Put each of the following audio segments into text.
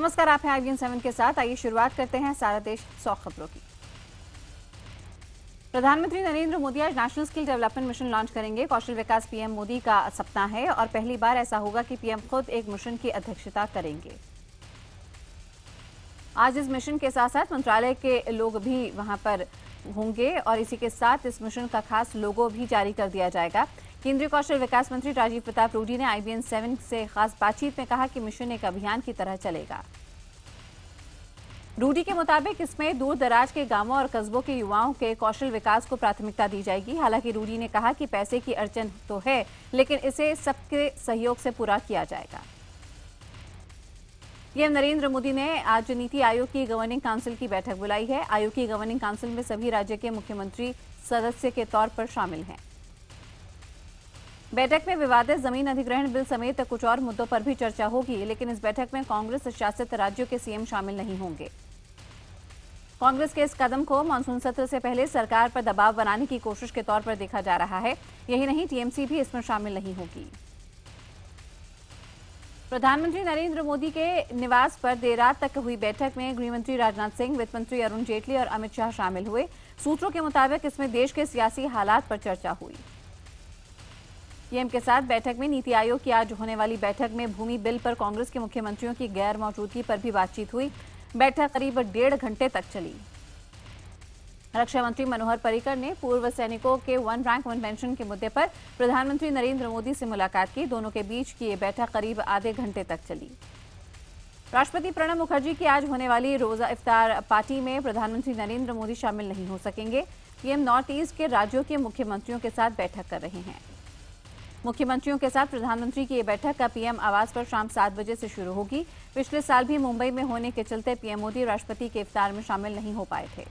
नमस्कार, आप हैं IBN 7 के साथ। आइए शुरुआत करते हैं सारा देश 100 खबरों की। प्रधानमंत्री नरेंद्र मोदी आज national skill development mission launch करेंगे। कौशल विकास पीएम मोदी का सपना है और पहली बार ऐसा होगा कि पीएम खुद एक मिशन की अध्यक्षता करेंगे। आज इस मिशन के साथ साथ मंत्रालय के लोग भी वहां पर होंगे और इसी के साथ इस मिशन का खास लोगो भी जारी कर दिया जाएगा। केंद्रीय कौशल विकास मंत्री राजीव प्रताप रूडी ने IBN 7 से खास बातचीत में कहा कि मिशन एक अभियान की तरह चलेगा। रूडी के मुताबिक इसमें दूर दराज के गांवों और कस्बों के युवाओं के कौशल विकास को प्राथमिकता दी जाएगी। हालांकि रूडी ने कहा कि पैसे की अड़चन तो है, लेकिन इसे सबके सहयोग से पूरा किया जाएगा। पीएम नरेंद्र मोदी ने आज नीति आयोग की गवर्निंग काउंसिल की बैठक बुलाई है। आयोग की गवर्निंग काउंसिल में सभी राज्य के मुख्यमंत्री सदस्य के तौर पर शामिल हैं। बैठक में विवादित जमीन अधिग्रहण बिल समेत कुछ और मुद्दों पर भी चर्चा होगी, लेकिन इस बैठक में कांग्रेस शासित राज्यों के सीएम शामिल नहीं होंगे। कांग्रेस के इस कदम को मानसून सत्र से पहले सरकार पर दबाव बनाने की कोशिश के तौर पर देखा जा रहा है। यही नहीं, टीएमसी भी इसमें शामिल नहीं होगी। प्रधानमंत्री नरेंद्र मोदी के निवास पर देर रात तक हुई बैठक में गृहमंत्री राजनाथ सिंह, वित्त मंत्री अरुण जेटली और अमित शाह शामिल हुए। सूत्रों के मुताबिक इसमें देश के सियासी हालात पर चर्चा हुई। पीएम के साथ बैठक में नीति आयोग की आज होने वाली बैठक में भूमि बिल पर कांग्रेस के मुख्यमंत्रियों की गैर मौजूदगी पर भी बातचीत हुई। बैठक करीब 1.5 घंटे तक चली। रक्षा मंत्री मनोहर पर्रिकर ने पूर्व सैनिकों के वन रैंक वन पेंशन के मुद्दे पर प्रधानमंत्री नरेंद्र मोदी से मुलाकात की। दोनों के बीच की ये बैठक करीब आधे घंटे तक चली। राष्ट्रपति प्रणब मुखर्जी की आज होने वाली रोजा इफ्तार पार्टी में प्रधानमंत्री नरेंद्र मोदी शामिल नहीं हो सकेंगे। पीएम नॉर्थ ईस्ट के राज्यों के मुख्यमंत्रियों के साथ बैठक कर रहे हैं। मुख्यमंत्रियों के साथ प्रधानमंत्री की ये बैठक का पीएम आवास पर शाम 7 बजे से शुरू होगी। पिछले साल भी मुंबई में होने के चलते पीएम मोदी राष्ट्रपति के इफ्तार में शामिल नहीं हो पाए थे।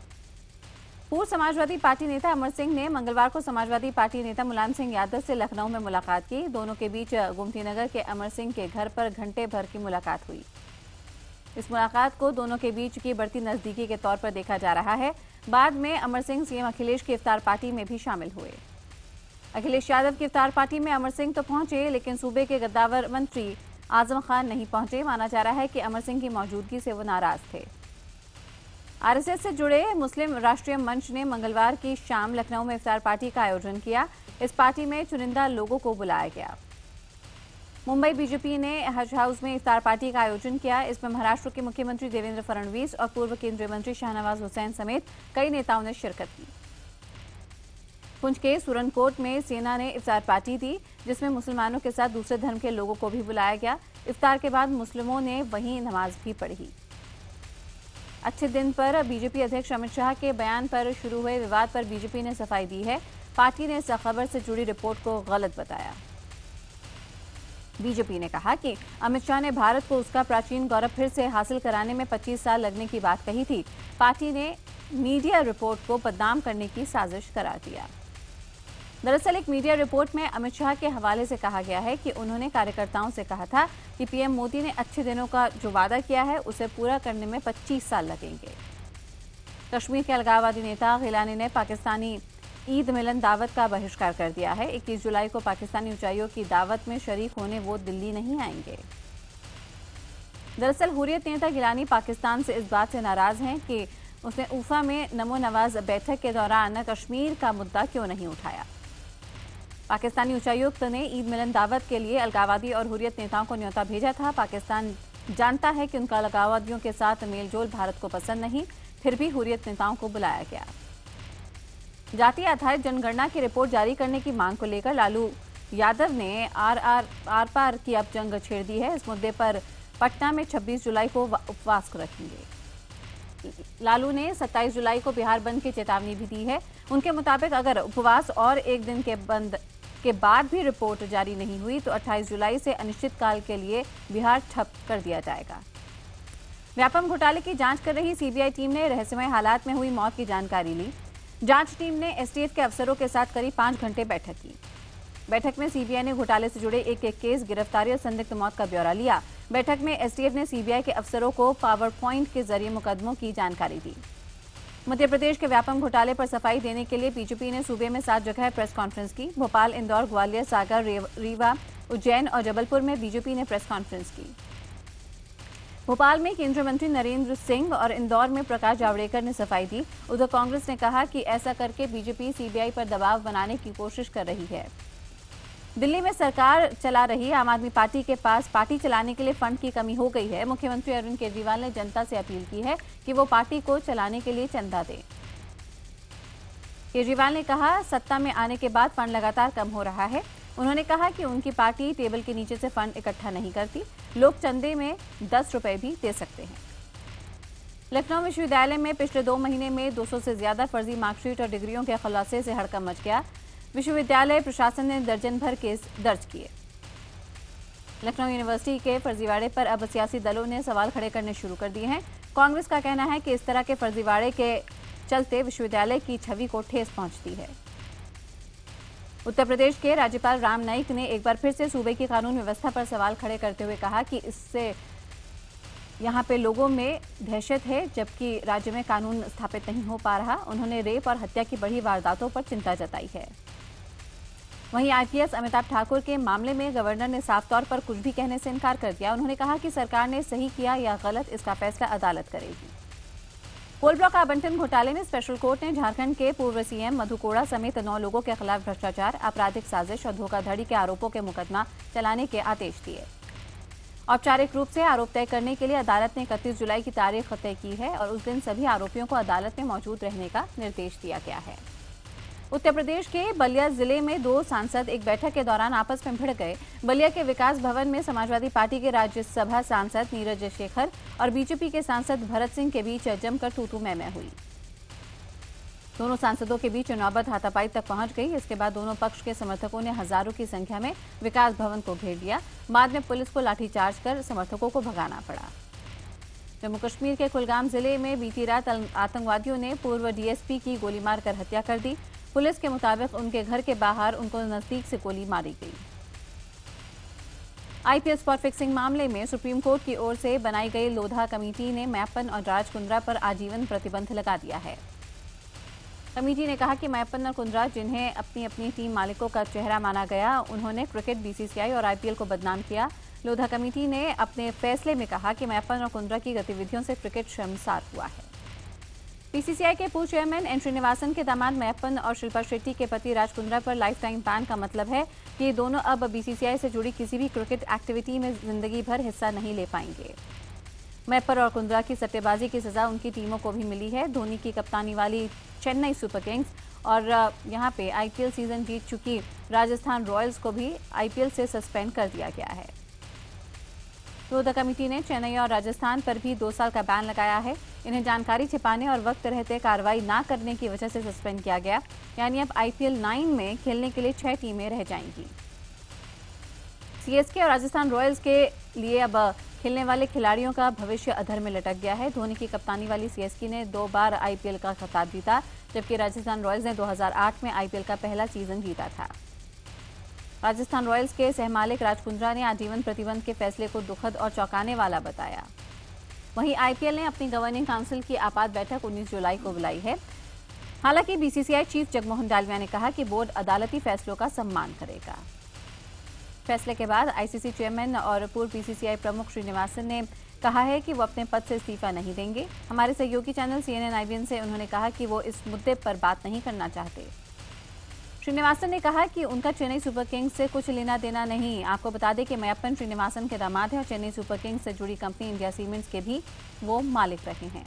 पूर्व समाजवादी पार्टी नेता अमर सिंह ने मंगलवार को समाजवादी पार्टी नेता मुलायम सिंह यादव से लखनऊ में मुलाकात की। दोनों के बीच गोमती नगर के अमर सिंह के घर पर घंटे भर की मुलाकात हुई। इस मुलाकात को दोनों के बीच की बढ़ती नजदीकी के तौर पर देखा जा रहा है। बाद में अमर सिंह सीएम अखिलेश की इफ्तार पार्टी में भी शामिल हुए। अखिलेश यादव की इफ्तार पार्टी में अमर सिंह तो पहुंचे, लेकिन सूबे के गद्दावर मंत्री आजम खान नहीं पहुंचे। माना जा रहा है कि अमर सिंह की मौजूदगी से वो नाराज थे। आरएसएस से जुड़े मुस्लिम राष्ट्रीय मंच ने मंगलवार की शाम लखनऊ में इफ्तार पार्टी का आयोजन किया। इस पार्टी में चुनिंदा लोगों को बुलाया गया। मुंबई बीजेपी ने हज हाउस में इफ्तार पार्टी का आयोजन किया। इसमें महाराष्ट्र के मुख्यमंत्री देवेंद्र फडणवीस और पूर्व केंद्रीय मंत्री शाहनवाज हुसैन समेत कई नेताओं ने शिरकत की। पुंछ के सुरनकोट में सेना ने इफ्तार पार्टी दी, जिसमें मुसलमानों के साथ दूसरे धर्म के लोगों को भी बुलाया गया। इफ्तार के बाद मुस्लिमों ने वहीं नमाज भी पढ़ी। अच्छे दिन पर बीजेपी अध्यक्ष अमित शाह के बयान पर शुरू हुए विवाद पर बीजेपी ने सफाई दी है। पार्टी ने इस खबर से जुड़ी रिपोर्ट को गलत बताया। बीजेपी ने कहा कि अमित शाह ने भारत को उसका प्राचीन गौरव फिर से हासिल कराने में 25 साल लगने की बात कही थी। पार्टी ने मीडिया रिपोर्ट को बदनाम करने की साजिश करार दिया। दरअसल एक मीडिया रिपोर्ट में अमित शाह के हवाले से कहा गया है कि उन्होंने कार्यकर्ताओं से कहा था कि पीएम मोदी ने अच्छे दिनों का जो वादा किया है उसे पूरा करने में 25 साल लगेंगे। कश्मीर के अलगाववादी नेता गिलानी ने पाकिस्तानी ईद मिलन दावत का बहिष्कार कर दिया है। 21 जुलाई को पाकिस्तानी ऊंचाइयों की दावत में शरीक होने वो दिल्ली नहीं आएंगे। दरअसल हुर्रियत नेता गिलानी पाकिस्तान से इस बात से नाराज हैं कि उसने उफा में नमो नवाज बैठक के दौरान कश्मीर का मुद्दा क्यों नहीं उठाया। पाकिस्तानी उच्चायुक्त ने ईद मिलन दावत के लिए अलगाववादी और हुर्रियत नेताओं को न्योता भेजा था। पाकिस्तान जानता है कि उनका अलगाववादियों के साथ मेलजोल भारत को पसंद नहीं, फिर भी हुर्रियत नेताओं को बुलाया गया। जाति आधारित जनगणना की रिपोर्ट जारी करने की मांग को लेकर लालू यादव ने आर पार की अब जंग छेड़ दी है। इस मुद्दे पर पटना में 26 जुलाई को उपवास रखेंगे। लालू ने 27 जुलाई को बिहार बंद की चेतावनी भी दी है। उनके मुताबिक अगर उपवास और एक दिन के बंद के बाद भी रिपोर्ट जारी नहीं हुई तो 28 जुलाई से अनिश्चितकाल के लिए बिहार ठप कर दिया जाएगा। व्यापम घोटाले की जांच कर रही सीबीआई टीम ने रहस्यमय हालात में हुई मौत की जानकारी ली। जांच टीम ने एसटीएफ के अफसरों के साथ करीब 5 घंटे बैठक की। बैठक में सीबीआई ने घोटाले से जुड़े एक केस, गिरफ्तारी और संदिग्ध मौत का ब्यौरा लिया। बैठक में एसटीएफ ने सीबीआई के अफसरों को पावर पॉइंट के जरिए मुकदमों की जानकारी दी। मध्य प्रदेश के व्यापम घोटाले पर सफाई देने के लिए बीजेपी ने सूबे में 7 जगह प्रेस कॉन्फ्रेंस की। भोपाल, इंदौर, ग्वालियर, सागर, रीवा, उज्जैन और जबलपुर में बीजेपी ने प्रेस कॉन्फ्रेंस की। भोपाल में केंद्रीय मंत्री नरेंद्र सिंह और इंदौर में प्रकाश जावड़ेकर ने सफाई दी। उधर कांग्रेस ने कहा कि ऐसा करके बीजेपी सीबीआई पर दबाव बनाने की कोशिश कर रही है। दिल्ली में सरकार चला रही आम आदमी पार्टी के पास पार्टी चलाने के लिए फंड की कमी हो गई है। मुख्यमंत्री अरविंद केजरीवाल ने जनता से अपील की है कि वो पार्टी को चलाने के लिए चंदा दें। केजरीवाल ने कहा, सत्ता में आने के बाद फंड लगातार कम हो रहा है। उन्होंने कहा कि उनकी पार्टी टेबल के नीचे से फंड इकट्ठा नहीं करती, लोग चंदे में 10 रुपए भी दे सकते हैं। लखनऊ विश्वविद्यालय में पिछले 2 महीने में 200 से ज्यादा फर्जी मार्कशीट और डिग्रियों के खुलासे से हड़कंप मच गया। विश्वविद्यालय प्रशासन ने दर्जन भर केस दर्ज किए। लखनऊ यूनिवर्सिटी के फर्जीवाड़े पर अब सियासी दलों ने सवाल खड़े करने शुरू कर दिए हैं। कांग्रेस का कहना है कि इस तरह के फर्जीवाड़े के चलते विश्वविद्यालय की छवि को ठेस पहुंचती है। उत्तर प्रदेश के राज्यपाल राम नाईक ने एक बार फिर से सूबे की कानून व्यवस्था पर सवाल खड़े करते हुए कहा कि इससे यहाँ पे लोगों में दहशत है, जबकि राज्य में कानून स्थापित नहीं हो पा रहा। उन्होंने रेप और हत्या की बढ़ी वारदातों पर चिंता जताई है। वहीं आईपीएस अमिताभ ठाकुर के मामले में गवर्नर ने साफ तौर पर कुछ भी कहने से इनकार कर दिया। उन्होंने कहा कि सरकार ने सही किया या गलत, इसका फैसला अदालत करेगी। कोल ब्लॉक आवंटन घोटाले में स्पेशल कोर्ट ने झारखंड के पूर्व सीएम मधु कोड़ा समेत 9 लोगों के खिलाफ भ्रष्टाचार, आपराधिक साजिश और धोखाधड़ी के आरोपों के मुकदमा चलाने के आदेश दिए। औपचारिक रूप से आरोप तय करने के लिए अदालत ने 31 जुलाई की तारीख तय की है और उस दिन सभी आरोपियों को अदालत में मौजूद रहने का निर्देश दिया गया है। उत्तर प्रदेश के बलिया जिले में 2 सांसद एक बैठक के दौरान आपस में भिड़ गए। बलिया के विकास भवन में समाजवादी पार्टी के राज्यसभा सांसद नीरज शेखर और बीजेपी के सांसद भरत सिंह के बीच जमकर तू-तू मैं-मैं हुई। दोनों सांसदों के बीच नौबत हाथापाई तक पहुंच गई। इसके बाद दोनों पक्ष के समर्थकों ने हजारों की संख्या में विकास भवन को घेर लिया। बाद में पुलिस को लाठीचार्ज कर समर्थकों को भगाना पड़ा। जम्मू कश्मीर के कुलगाम जिले में बीती रात आतंकवादियों ने पूर्व डीएसपी की गोली मारकर हत्या कर दी। पुलिस के मुताबिक उनके घर के बाहर उनको नजदीक से गोली मारी गई। आईपीएस स्पॉट फिक्सिंग मामले में सुप्रीम कोर्ट की ओर से बनाई गई लोधा कमेटी ने मैप्पन और राज कुंद्रा पर आजीवन प्रतिबंध लगा दिया है। कमेटी ने कहा कि मैप्पन और कुंद्रा, जिन्हें अपनी अपनी टीम मालिकों का चेहरा माना गया, उन्होंने क्रिकेट, बीसीसीआई और आईपीएल को बदनाम किया। लोधा कमेटी ने अपने फैसले में कहा कि मैप्पन और कुंद्रा की गतिविधियों से क्रिकेट शर्मसार हुआ है। बीसीसीआई के पूर्व चेयरमैन एन श्रीनिवासन के दामाद मैप्पन और शिल्पा शेट्टी के पति राज कुंद्रा पर लाइफ टाइम बैन का मतलब है कि ये दोनों अब बीसीसीआई से जुड़ी किसी भी क्रिकेट एक्टिविटी में जिंदगी भर हिस्सा नहीं ले पाएंगे। मैप्पन और कुंद्रा की सट्टेबाजी की सजा उनकी टीमों को भी मिली है। धोनी की कप्तानी वाली चेन्नई सुपर किंग्स और यहाँ पे आईपीएल सीजन जीत चुकी राजस्थान रॉयल्स को भी आईपीएल से सस्पेंड कर दिया गया है। लोधा कमेटी ने चेन्नई और राजस्थान पर भी 2 साल का बैन लगाया है। इन्हें जानकारी छिपाने और वक्त रहते कार्रवाई न करने की वजह से सस्पेंड किया गया। यानी अब आईपीएल 9 में खेलने के लिए 6 टीमें रह जाएंगी। सीएसके और राजस्थान रॉयल्स के लिए अब खेलने वाले खिलाड़ियों का भविष्य अधर में लटक गया है। धोनी की कप्तानी वाली सीएसके ने 2 बार आईपीएल का खिताब जीता, जबकि राजस्थान रॉयल्स ने 2008 में आईपीएल का पहला सीजन जीता था। राजस्थान रॉयल्स के सहमालिक राज कुंद्रा ने आजीवन प्रतिबंध के फैसले को दुखद और चौंकाने वाला बताया। वहीं आईपीएल ने अपनी गवर्निंग काउंसिल की आपात बैठक 19 जुलाई को बुलाई है। हालांकि बीसीसीआई चीफ जगमोहन डालमिया ने कहा कि बोर्ड अदालती फैसलों का सम्मान करेगा। फैसले के बाद आईसीसी चेयरमैन और पूर्व बीसीसीआई प्रमुख श्रीनिवासन ने कहा है कि वो अपने पद से इस्तीफा नहीं देंगे। हमारे सहयोगी चैनल CNN-IBN से उन्होंने कहा कि वो इस मुद्दे पर बात नहीं करना चाहते। श्रीनिवासन ने कहा कि उनका चेन्नई सुपर किंग्स से कुछ लेना देना नहीं। आपको बता दें कि मैप्पन श्रीनिवासन के दामाद हैं और चेन्नई सुपर किंग्स से जुड़ी कंपनी इंडिया सीमेंट्स के भी वो मालिक रहे हैं।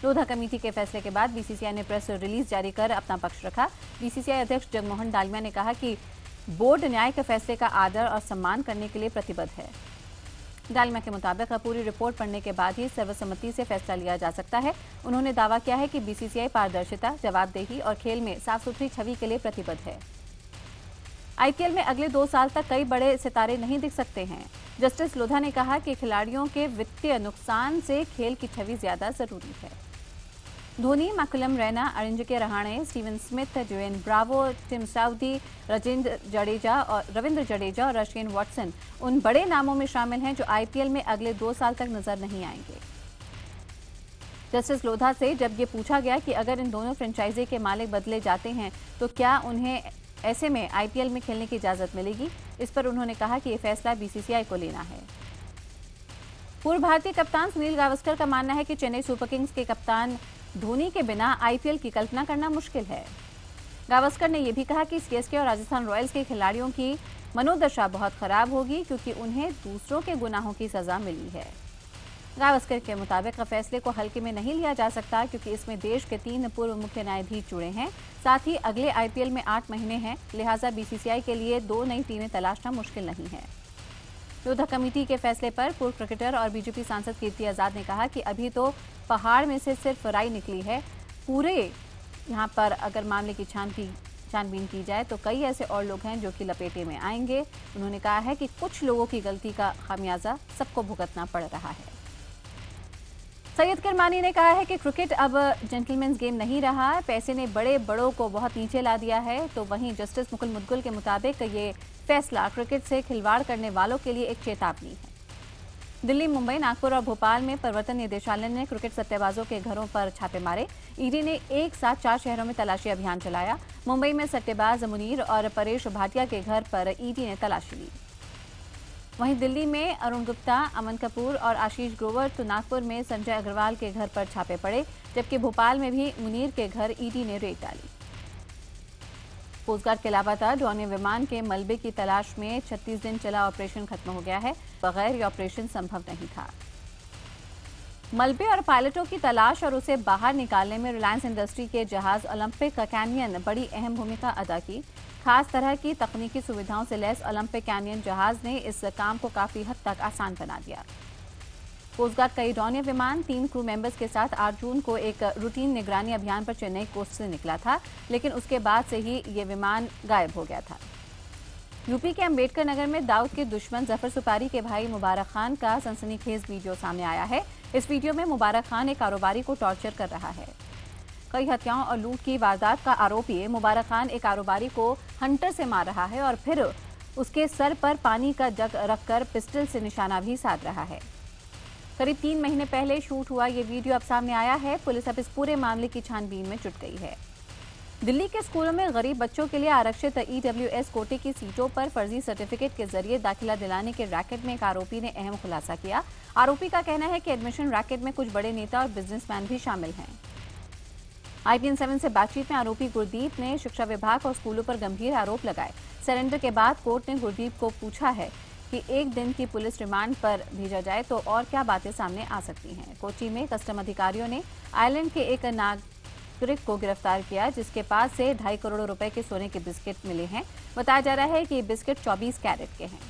लोधा कमेटी के फैसले के बाद बीसीसीआई ने प्रेस रिलीज जारी कर अपना पक्ष रखा। बीसीसीआई अध्यक्ष जगमोहन डालमिया ने कहा कि बोर्ड न्याय के फैसले का आदर और सम्मान करने के लिए प्रतिबद्ध है। डालमिया के मुताबिक पूरी रिपोर्ट पढ़ने के बाद ही सर्वसम्मति से फैसला लिया जा सकता है। उन्होंने दावा किया है कि बीसीसीआई पारदर्शिता, जवाबदेही और खेल में साफ सुथरी छवि के लिए प्रतिबद्ध है। आईपीएल में अगले 2 साल तक कई बड़े सितारे नहीं दिख सकते हैं। जस्टिस लोधा ने कहा कि खिलाड़ियों के वित्तीय नुकसान से खेल की छवि ज्यादा जरूरी है। Dhoni, McCullum Raina, Ajinkya Rahane, Steven Smith, जोएन Bravo, Tim Southee, Ravindra Jadeja और रशियन वॉटसन उन बड़े नामों में शामिल हैं जो आईपीएल में अगले 2 साल तक नजर नहीं आएंगे। जस्टिस लोधा से जब ये पूछा गया कि अगर इन दोनों फ्रेंचाइजी के मालिक बदले जाते हैं तो क्या उन्हें ऐसे में आईपीएल में खेलने की इजाजत मिलेगी, इस पर उन्होंने कहा कि ये फैसला बीसीसीआई को लेना है। पूर्व भारतीय कप्तान सुनील गावस्कर का मानना है कि चेन्नई सुपर किंग्स के कप्तान धोनी के बिना आईपीएल की कल्पना करना मुश्किल है। गावस्कर ने यह भी कहा कि सीएसके और राजस्थान रॉयल्स के खिलाड़ियों की मनोदशा बहुत खराब होगी क्योंकि उन्हें दूसरों के गुनाहों की सजा मिली है। गावस्कर के मुताबिक फैसले को हल्के में नहीं लिया जा सकता क्योंकि इसमें देश के 3 पूर्व मुख्य न्यायाधीश जुड़े हैं। साथ ही अगले आईपीएल में 8 महीने हैं, लिहाजा बीसीसीआई के लिए 2 नई टीमें तलाशना मुश्किल नहीं है। योद्धा कमेटी के फैसले पर पूर्व क्रिकेटर और बीजेपी सांसद कीर्ति आजाद ने कहा कि अभी तो पहाड़ में से सिर्फ राई निकली है। पूरे यहाँ पर अगर मामले की छानबीन की जाए तो कई ऐसे और लोग हैं जो कि लपेटे में आएंगे। उन्होंने कहा है कि कुछ लोगों की गलती का खामियाजा सबको भुगतना पड़ रहा है। सैयद किरमानी ने कहा है कि क्रिकेट अब जेंटलमैन्स गेम नहीं रहा, पैसे ने बड़े बड़ों को बहुत नीचे ला दिया है। तो वहीं जस्टिस मुकुल मुदगल के मुताबिक ये फैसला क्रिकेट से खिलवाड़ करने वालों के लिए एक चेतावनी है। दिल्ली, मुंबई, नागपुर और भोपाल में प्रवर्तन निदेशालय ने क्रिकेट सट्टेबाजों के घरों पर छापे मारे। ईडी ने एक साथ 4 शहरों में तलाशी अभियान चलाया। मुंबई में सट्टेबाज मुनीर और परेश भाटिया के घर पर ईडी ने तलाशी ली। वहीं दिल्ली में अरुण गुप्ता, अमन कपूर और आशीष ग्रोवर, तो नागपुर में संजय अग्रवाल के घर पर छापे पड़े, जबकि भोपाल में भी मुनीर के घर ईडी ने रेड डाली। कोस्ट गार्ड के लापता डोनियर विमान के मलबे की तलाश में 36 दिन चला ऑपरेशन खत्म हो गया है। बगैर ये ऑपरेशन संभव नहीं था। मलबे और पायलटों की तलाश और उसे बाहर निकालने में रिलायंस इंडस्ट्री के जहाज ओलंपिक कैनियन बड़ी अहम भूमिका अदा की। खास तरह की तकनीकी सुविधाओं से लैस ओलंपिक कैनियन जहाज ने इस काम को काफी हद तक आसान बना दिया। कोस्ट गार्ड का डोनियर विमान 3 क्रू मेंबर्स के साथ 8 जून को एक रूटीन निगरानी अभियान पर चेन्नई कोस्ट से निकला था, लेकिन उसके बाद से ही ये विमान गायब हो गया था। यूपी के अंबेडकर नगर में दाऊद के दुश्मन जफर सुपारी के भाई मुबारक खान का सनसनीखेज वीडियो सामने आया है। इस वीडियो में मुबारक खान एक कारोबारी को टॉर्चर कर रहा है। कई हत्याओं और लूट की वारदात का आरोपी मुबारक खान एक कारोबारी को हंटर से मार रहा है और फिर उसके सर पर पानी का जग रखकर पिस्टल से निशाना भी साध रहा है। करीब 3 महीने पहले शूट हुआ ये वीडियो अब सामने आया है। पुलिस अब इस पूरे मामले की छानबीन में जुट गई है। दिल्ली के स्कूलों में गरीब बच्चों के लिए आरक्षित ईडब्ल्यूएस कोटे की सीटों पर फर्जी सर्टिफिकेट के जरिए दाखिला दिलाने के रैकेट में एक आरोपी ने अहम खुलासा किया। आरोपी का कहना है कि एडमिशन रैकेट में कुछ बड़े नेता और बिजनेसमैन भी शामिल हैं। IPN 7 से बातचीत में आरोपी गुरदीप ने शिक्षा विभाग और स्कूलों पर गंभीर आरोप लगाए। सरेंडर के बाद कोर्ट ने गुरदीप को पूछा है कि 1 दिन की पुलिस रिमांड पर भेजा जाए तो और क्या बातें सामने आ सकती हैं। कोच्चि में कस्टम अधिकारियों ने आयरलैंड के एक नागरिक को गिरफ्तार किया, जिसके पास से 2.5 करोड़ रुपए के सोने के बिस्किट मिले हैं। बताया जा रहा है कि ये बिस्किट 24 कैरेट के हैं।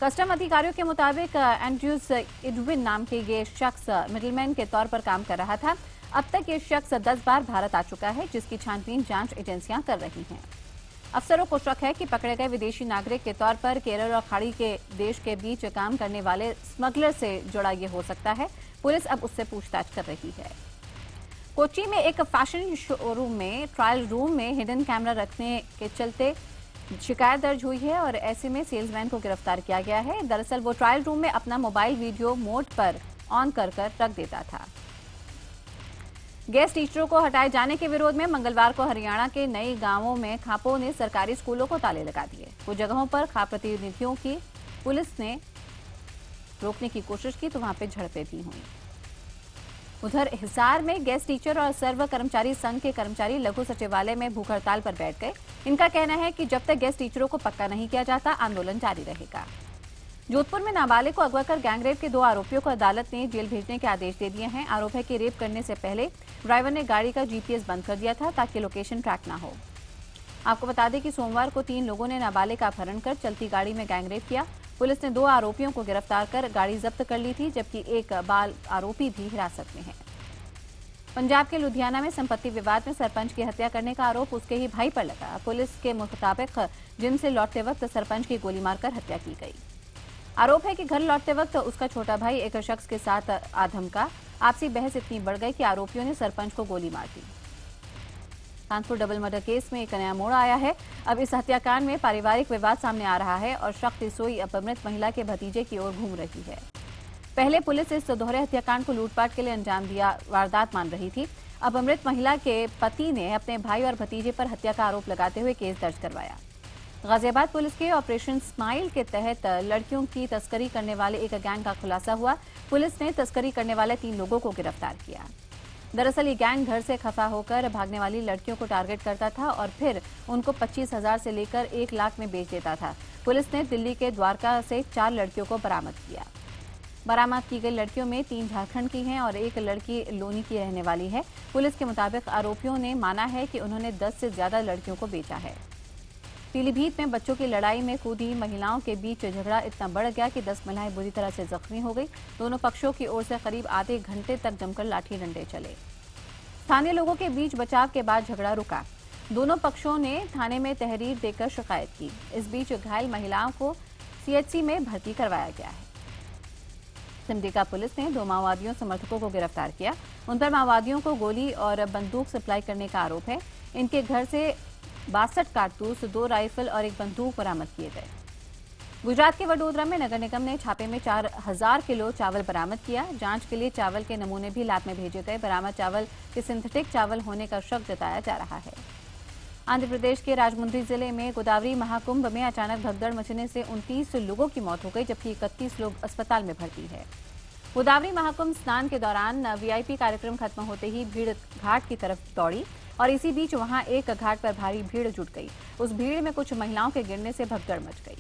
कस्टम अधिकारियों के मुताबिक एंड्रयूज एडविन नाम के ये शख्स मिडलमैन के तौर पर काम कर रहा था। अब तक ये शख्स 10 बार भारत आ चुका है, जिसकी छानबीन जांच एजेंसियां कर रही हैं। अफसरों को शक है कि पकड़े गए विदेशी नागरिक के तौर पर केरल और खाड़ी के देश के बीच काम करने वाले स्मगलर से जुड़ा ये हो सकता है। पुलिस अब उससे पूछताछ कर रही है। कोच्चि में एक फैशन शोरूम में ट्रायल रूम में हिडन कैमरा रखने के चलते शिकायत दर्ज हुई है और ऐसे में सेल्समैन को गिरफ्तार किया गया है। दरअसल वो ट्रायल रूम में अपना मोबाइल वीडियो मोड पर ऑन कर रख देता था। गेस्ट टीचरों को हटाए जाने के विरोध में मंगलवार को हरियाणा के नए गांवों में खापों ने सरकारी स्कूलों को ताले लगा दिए। कुछ जगहों पर खाप प्रतिनिधियों की पुलिस ने रोकने की कोशिश की तो वहां पे झड़पें भी हुई। उधर हिसार में गेस्ट टीचर और सर्व कर्मचारी संघ के कर्मचारी लघु सचिवालय में भूख हड़ताल पर बैठ गए। इनका कहना है कि जब तक गेस्ट टीचरों को पक्का नहीं किया जाता आंदोलन जारी रहेगा। जोधपुर में नाबालिग को अगवा कर गैंगरेप के 2 आरोपियों को अदालत ने जेल भेजने के आदेश दे दिए हैं। आरोप है कि रेप करने से पहले ड्राइवर ने गाड़ी का GPS बंद कर दिया था ताकि लोकेशन ट्रैक ना हो। आपको बता दें कि सोमवार को 3 लोगों ने नाबालिग का अपहरण कर चलती गाड़ी में गैंगरेप किया। पुलिस ने 2 आरोपियों को गिरफ्तार कर गाड़ी जब्त कर ली थी, जबकि एक बाल आरोपी भी हिरासत में है। पंजाब के लुधियाना में संपत्ति विवाद में सरपंच की हत्या करने का आरोप उसके ही भाई पर लगा। पुलिस के मुताबिक जिम से लौटते वक्त सरपंच की गोली मारकर हत्या की गई। आरोप है कि घर लौटते वक्त उसका छोटा भाई एक शख्स के साथ आधमका। आपसी बहस इतनी बढ़ गई कि आरोपियों ने सरपंच को गोली मार दी। कानपुर डबल मर्डर केस में एक नया मोड़ आया है। अब इस हत्याकांड में पारिवारिक विवाद सामने आ रहा है और शक सोई अपमृत महिला के भतीजे की ओर घूम रही है। पहले पुलिस इस दोहरे हत्याकांड को लूटपाट के लिए अंजाम दिया वारदात मान रही थी। अपमृत महिला के पति ने अपने भाई और भतीजे पर हत्या का आरोप लगाते हुए केस दर्ज करवाया। गाजियाबाद पुलिस के ऑपरेशन स्माइल के तहत लड़कियों की तस्करी करने वाले एक गैंग का खुलासा हुआ। पुलिस ने तस्करी करने वाले 3 लोगों को गिरफ्तार किया। दरअसल ये गैंग घर से खफा होकर भागने वाली लड़कियों को टारगेट करता था और फिर उनको 25,000 से लेकर 1 लाख में बेच देता था। पुलिस ने दिल्ली के द्वारका से 4 लड़कियों को बरामद किया। बरामद की गई लड़कियों में 3 झारखंड की हैं और 1 लड़की लोनी की रहने वाली है। पुलिस के मुताबिक आरोपियों ने माना है कि उन्होंने 10 से ज्यादा लड़कियों को बेचा है। पीलीभीत में बच्चों की लड़ाई में कूदी महिलाओं के बीच झगड़ा इतना बढ़ गया कि 10 महिलाएं बुरी तरह से जख्मी हो गई। दोनों पक्षों की ओर से करीब आधे घंटे तक जमकर लाठी डंडे चले। स्थानीय लोगों के बीच बचाव के बाद झगड़ा रुका। दोनों पक्षों ने थाने में तहरीर देकर शिकायत की। इस बीच घायल महिलाओं को सीएचसी में भर्ती करवाया गया है। सिमडेगा पुलिस ने 2 माओवादियों समर्थकों को गिरफ्तार किया। उन पर माओवादियों को गोली और बंदूक सप्लाई करने का आरोप है। इनके घर से 62 कारतूस, 2 राइफल और 1 बंदूक बरामद किए गए। गुजरात के वडोदरा में नगर निगम ने छापे में 4000 किलो चावल बरामद किया। जांच के लिए चावल के नमूने भी लैब में भेजे गए। बरामद चावल के सिंथेटिक चावल होने का शक जताया जा रहा है। आंध्र प्रदेश के राजमुंद्री जिले में गोदावरी महाकुंभ में अचानक भगदड़ मचने से 29 लोगों की मौत हो गई, जबकि 31 लोग अस्पताल में भर्ती है। गोदावरी महाकुंभ स्नान के दौरान वीआईपी कार्यक्रम खत्म होते ही भीड़ घाट की तरफ दौड़ी और इसी बीच वहां एक घाट पर भारी भीड़ जुट गई। उस भीड़ में कुछ महिलाओं के गिरने से भगदड़ मच गई।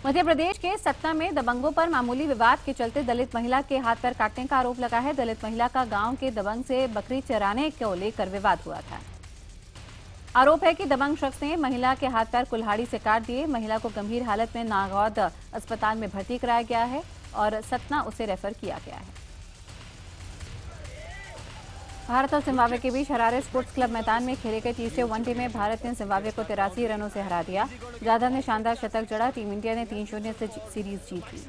मध्य प्रदेश के सतना में दबंगों पर मामूली विवाद के चलते दलित महिला के हाथ पैर काटने का आरोप लगा है। दलित महिला का गांव के दबंग से बकरी चराने को लेकर विवाद हुआ था। आरोप है कि दबंग शख्स ने महिला के हाथ पैर कुल्हाड़ी से काट दिए। महिला को गंभीर हालत में नागौद अस्पताल में भर्ती कराया गया है और सतना उसे रेफर किया गया है। भारत और जिम्बाब्वे के बीच हरारे स्पोर्ट्स क्लब मैदान में खेले गए तीसरे वनडे में भारत ने जिम्बाब्वे को 83 रनों से हरा दिया। जाधव ने शानदार शतक जड़ा। टीम इंडिया ने 3-0 से सीरीज जीत ली।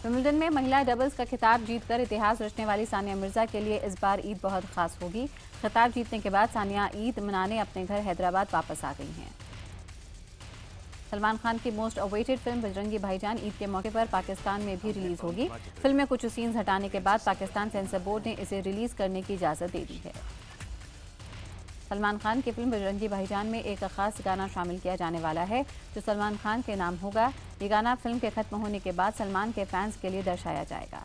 विंबलडन में महिला डबल्स का खिताब जीतकर इतिहास रचने वाली सानिया मिर्जा के लिए इस बार ईद बहुत खास होगी। खिताब जीतने के बाद सानिया ईद मनाने अपने घर हैदराबाद वापस आ गई हैं। सलमान खान की मोस्ट अवेटेड फिल्म बजरंगी भाईजान ईद के मौके पर पाकिस्तान में भी रिलीज होगी। फिल्म में कुछ सीन्स हटाने के बाद पाकिस्तान सेंसर बोर्ड ने इसे रिलीज करने की इजाजत दे दी है। सलमान खान की फिल्म बजरंगी भाईजान में एक खास गाना शामिल किया जाने वाला है, जो सलमान खान के नाम होगा। ये गाना फिल्म के खत्म होने के बाद सलमान के फैंस के लिए दर्शाया जाएगा।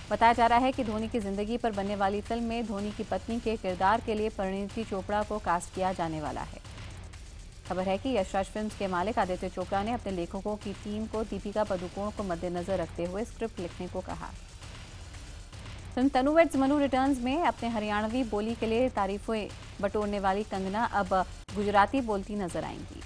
बताया जा रहा है कि धोनी की जिंदगी पर बनने वाली फिल्म में धोनी की पत्नी के किरदार के लिए परिणीति चोपड़ा को कास्ट किया जाने वाला है। खबर है कि यशराज फिल्म्स के मालिक आदित्य चोपड़ा ने अपने लेखकों की टीम को दीपिका पादुकोण को मद्देनजर रखते हुए स्क्रिप्ट लिखने को कहा। फिल्म तनु वेड्स मनु रिटर्न्स में अपने हरियाणवी बोली के लिए तारीफें बटोरने वाली कंगना अब गुजराती बोलती नजर आएंगी।